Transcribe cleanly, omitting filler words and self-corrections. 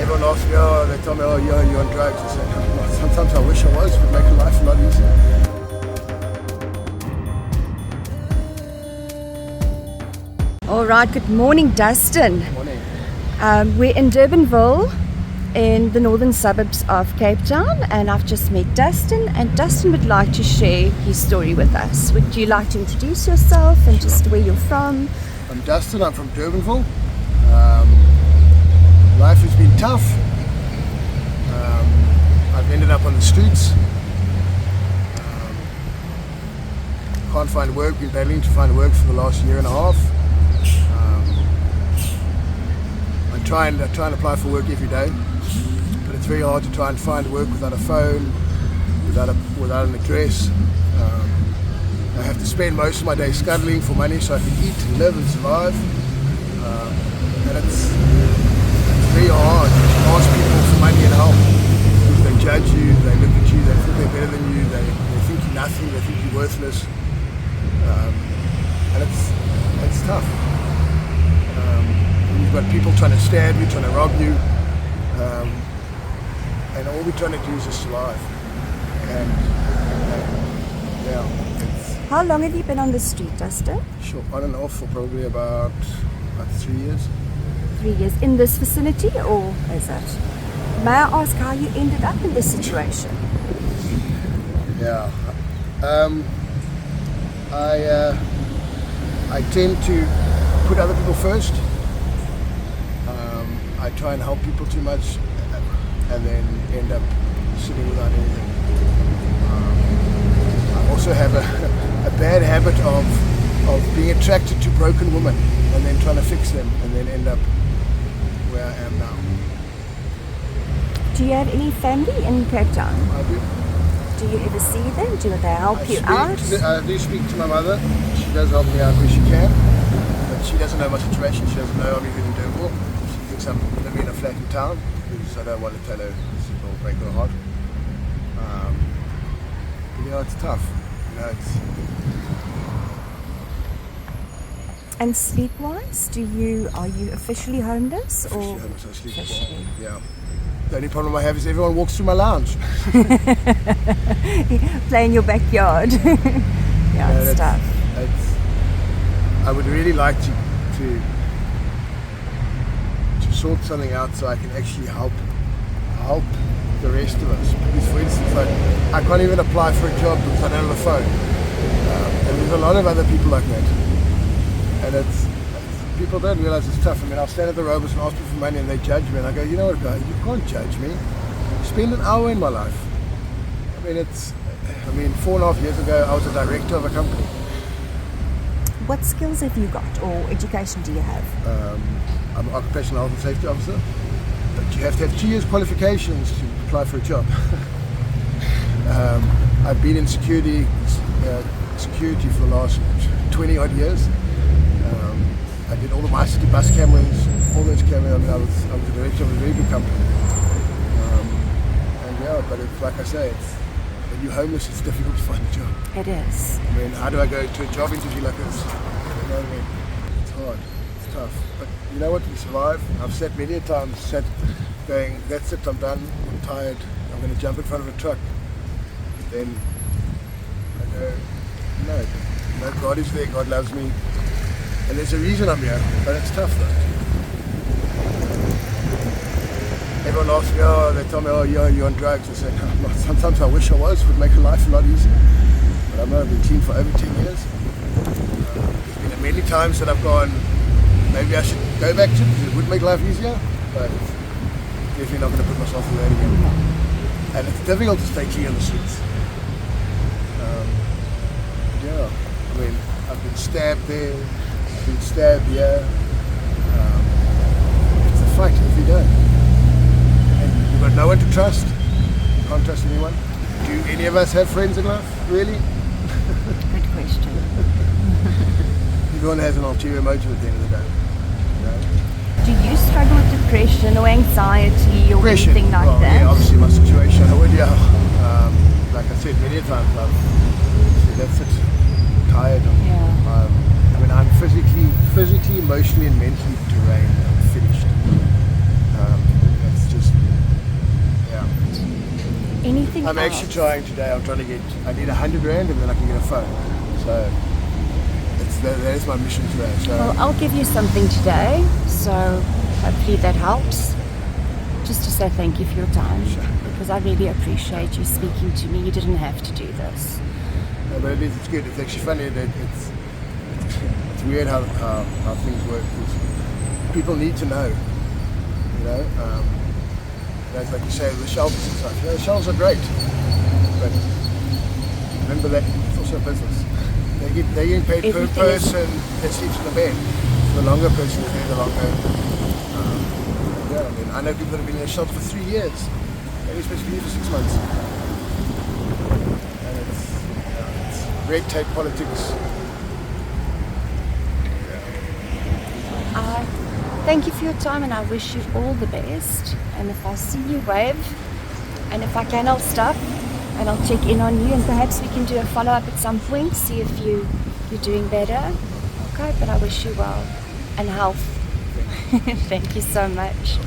Everyone asks me, oh, they tell me, oh, you're on drugs. I say, no, I'm not. Sometimes I wish I was. It would make life a lot easier. All right, good morning, Dustin. Good morning. We're in Durbanville, in the northern suburbs of Cape Town, and I've just met Dustin, and Dustin would like to share his story with us. Would you like to introduce yourself and just where you're from? I'm Dustin, I'm from Durbanville. Life has been tough. I've ended up on the streets. Can't find work, been battling to find work for the last year and a half. I try and apply for work every day, but it's very hard to try and find work without a phone, without an address. I have to spend most of my day scuttling for money so I can eat and live and survive. And it's very hard to ask people for money and help because they judge you, they look at you, they think they're better than you, they think you're nothing, they think you're worthless. And it's tough. You've got people trying to stab you, trying to rob you, and all we're trying to do is just survive. And How long have you been on the street, Dustin? Sure, on and off for probably about 3 years. 3 years. In this vicinity, or is it? May I ask how you ended up in this situation? Yeah. I tend to put other people first. I try and help people too much and then end up sitting without anything. I also have a bad habit of being attracted to broken women and then trying to fix them and then end up where I am now. Do you have any family in Cape Town? I do. Do you ever see them? Do they help you out? I do speak to my mother. She does help me out where she can, but she doesn't know my situation. She doesn't know I'm even in Durbanville. She thinks I'm living in a flat in town because I don't want to tell her this will break her heart. But it's tough. And sleep-wise, are you officially homeless or? Homeless, I sleep officially. Yeah. The only problem I have is everyone walks through my lounge. Play in your backyard. It's tough. I would really like to sort something out so I can actually help the rest of us. Because for instance, I can't even apply for a job because I don't have a phone. And there's a lot of other people like that. And people don't realize it's tough. I mean, I'll stand at the robots and ask people for money and they judge me. And I go, you know what, guys, you can't judge me. Spend an hour in my life. I mean, 4.5 years ago, I was a director of a company. What skills have you got or education do you have? I'm an occupational health and safety officer. But you have to have 2 years qualifications to apply for a job. I've been in security for the last 20 odd years. I did all the MyCity bus cameras, all those cameras. I mean, I was the director of a very big company. But it's like I say, when you're homeless, it's difficult to find a job. It is. I mean, how do I go to a job interview like this? You know what I mean? It's hard. It's tough. But you know what? We survive. I've sat many times going, that's it, I'm done, I'm tired, I'm going to jump in front of a truck. Then I go, no, God is there, God loves me. And there's a reason I'm here, but it's tough though. Everyone asks me, they tell me, you're on drugs. I say, no, I'm not. Sometimes I wish I was. It would make life a lot easier. But I've been clean for over 10 years. There's been many times that I've gone, maybe I should go back to it because it would make life easier. But definitely not going to put myself through that again. And it's difficult to stay clean on the streets. I mean, I've been stabbed there, I've been stabbed here. It's a fight every day. And you've got no one to trust. You can't trust anyone. Do any of us have friends in life? Really? Good question. Everyone has an ulterior motive at the end of the day. You know? Do you struggle with depression or anxiety or anything like that? Yeah, obviously my situation, I would, like I said many times, that's it, tired. I mean, I'm physically, emotionally and mentally drained. I'm finished. It's just anything I'm else? actually trying today. I need 100 rand and then I can get a phone. So that is my mission today. So Well, I'll give you something today, so hopefully that helps. Just to say thank you for your time, because I really appreciate you speaking to me. You didn't have to do this. no, but at least it's good. It's actually funny that it's weird how things work. People need to know. It's like you say, the shelves and stuff. The shelves are great, but remember that it's also a business. They're getting paid per Everything is- person that sleeps in the bed. So the longer person is there, the longer. I know people that have been in a shelter for 3 years. Maybe supposed to be here for 6 months. And it's red tape politics. Thank you for your time, and I wish you all the best. And if I see you, wave. And if I can, I'll stop and I'll check in on you, and perhaps we can do a follow-up at some point, see if you're doing better. Okay, but I wish you well and health. Thank you so much.